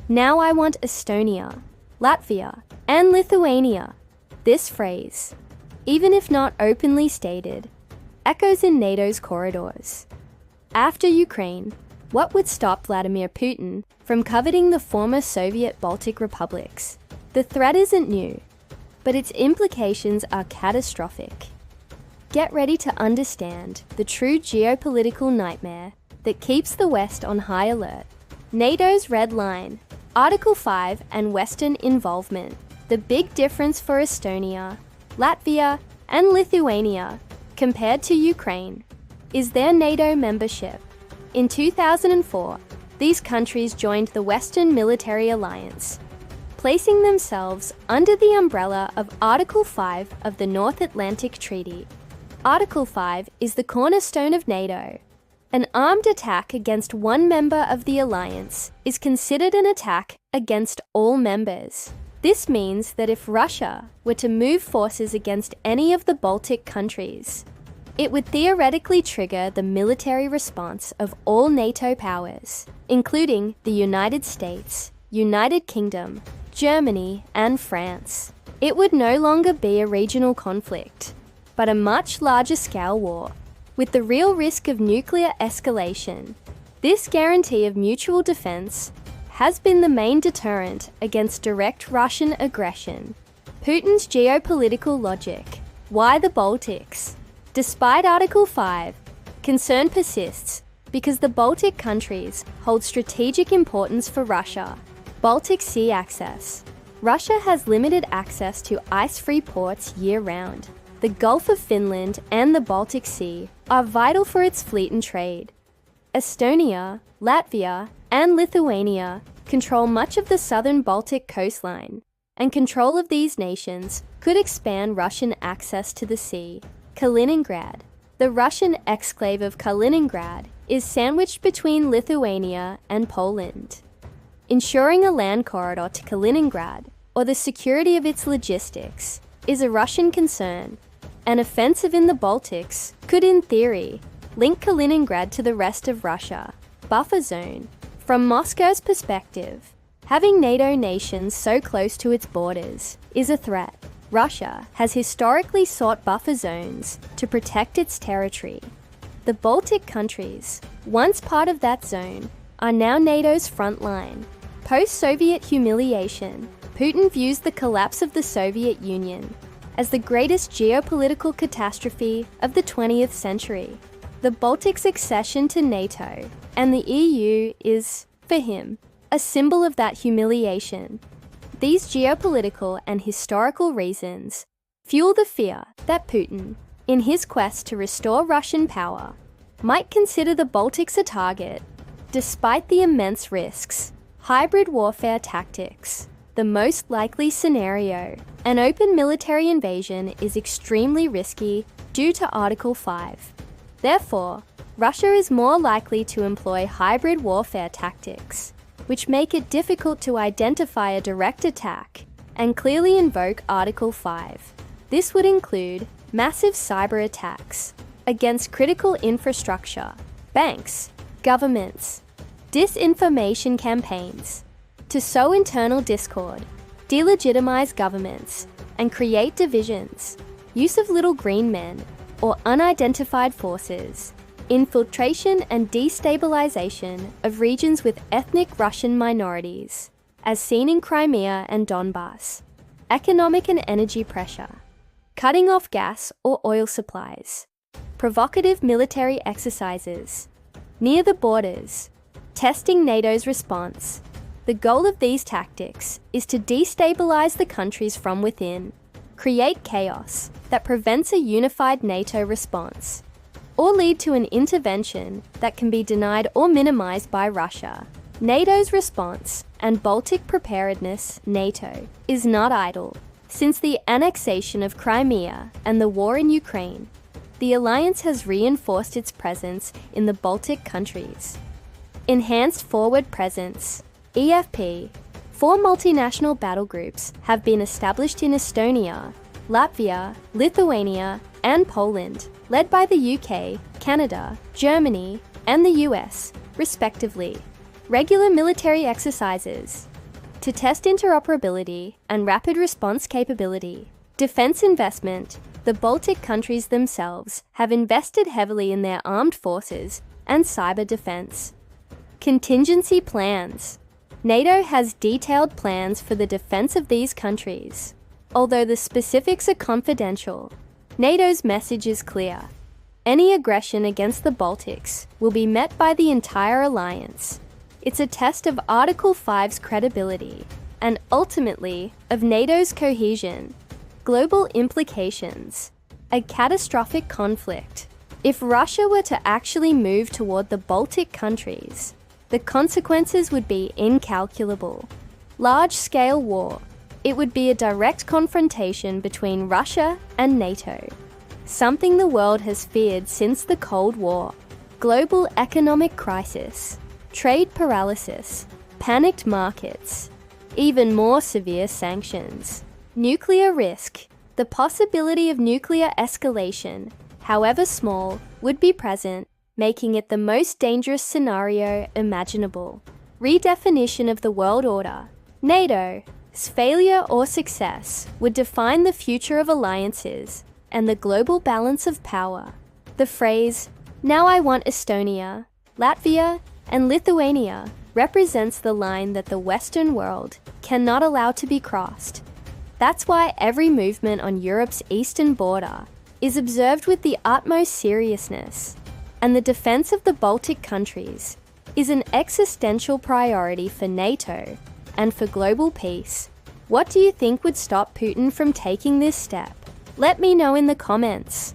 Now I want Estonia, Latvia, and Lithuania. This phrase, even if not openly stated, echoes in NATO's corridors. After Ukraine, what would stop Vladimir Putin from coveting the former Soviet Baltic republics? The threat isn't new, but its implications are catastrophic. Get ready to understand the true geopolitical nightmare that keeps the West on high alert. NATO's red line, Article 5 and Western involvement. The big difference for Estonia, Latvia, and Lithuania, compared to Ukraine, is their NATO membership. In 2004, these countries joined the Western Military Alliance, placing themselves under the umbrella of Article 5 of the North Atlantic Treaty. Article 5 is the cornerstone of NATO. An armed attack against one member of the alliance is considered an attack against all members. This means that if Russia were to move forces against any of the Baltic countries, it would theoretically trigger the military response of all NATO powers, including the United States, United Kingdom, Germany, and France. It would no longer be a regional conflict, but a much larger scale war, with the real risk of nuclear escalation. This guarantee of mutual defense has been the main deterrent against direct Russian aggression. Putin's geopolitical logic. Why the Baltics? Despite Article 5, concern persists because the Baltic countries hold strategic importance for Russia. Baltic Sea access. Russia has limited access to ice-free ports year-round. The Gulf of Finland and the Baltic Sea are vital for its fleet and trade. Estonia, Latvia, and Lithuania control much of the southern Baltic coastline, and control of these nations could expand Russian access to the sea. Kaliningrad. The Russian exclave of Kaliningrad is sandwiched between Lithuania and Poland. Ensuring a land corridor to Kaliningrad, or the security of its logistics, is a Russian concern. An offensive in the Baltics could, in theory, link Kaliningrad to the rest of Russia. Buffer zone. From Moscow's perspective, having NATO nations so close to its borders is a threat. Russia has historically sought buffer zones to protect its territory. The Baltic countries, once part of that zone, are now NATO's front line. Post-Soviet humiliation, Putin views the collapse of the Soviet Union as the greatest geopolitical catastrophe of the 20th century. The Baltics' accession to NATO and the EU is, for him, a symbol of that humiliation. These geopolitical and historical reasons fuel the fear that Putin, in his quest to restore Russian power, might consider the Baltics a target. Despite the immense risks, hybrid warfare tactics, the most likely scenario, an open military invasion is extremely risky due to Article 5. Therefore, Russia is more likely to employ hybrid warfare tactics, which make it difficult to identify a direct attack and clearly invoke Article 5. This would include massive cyber attacks against critical infrastructure, banks, governments, disinformation campaigns, to sow internal discord, delegitimize governments, and create divisions, use of little green men or unidentified forces, infiltration and destabilization of regions with ethnic Russian minorities, as seen in Crimea and Donbass, economic and energy pressure, cutting off gas or oil supplies, provocative military exercises, near the borders, testing NATO's response. The goal of these tactics is to destabilize the countries from within, create chaos that prevents a unified NATO response, or lead to an intervention that can be denied or minimized by Russia. NATO's response and Baltic preparedness, NATO, is not idle. Since the annexation of Crimea and the war in Ukraine, the alliance has reinforced its presence in the Baltic countries. Enhanced forward presence, EFP. 4 multinational battle groups have been established in Estonia, Latvia, Lithuania, and Poland, led by the UK, Canada, Germany, and the US, respectively. Regular military exercises. to test interoperability and rapid response capability. Defense investment. The Baltic countries themselves have invested heavily in their armed forces and cyber defense. Contingency plans. NATO has detailed plans for the defense of these countries. Although the specifics are confidential, NATO's message is clear. Any aggression against the Baltics will be met by the entire alliance. It's a test of Article 5's credibility and ultimately of NATO's cohesion. Global implications. A catastrophic conflict. If Russia were to actually move toward the Baltic countries, the consequences would be incalculable. Large-scale war. It would be a direct confrontation between Russia and NATO, something the world has feared since the Cold War. Global economic crisis, trade paralysis, panicked markets, even more severe sanctions. Nuclear risk. The possibility of nuclear escalation, however small, would be present, making it the most dangerous scenario imaginable. Redefinition of the world order. NATO's failure or success would define the future of alliances and the global balance of power. The phrase, "Now I want Estonia, Latvia, and Lithuania," represents the line that the Western world cannot allow to be crossed. That's why every movement on Europe's eastern border is observed with the utmost seriousness, and the defense of the Baltic countries is an existential priority for NATO and for global peace. What do you think would stop Putin from taking this step? Let me know in the comments.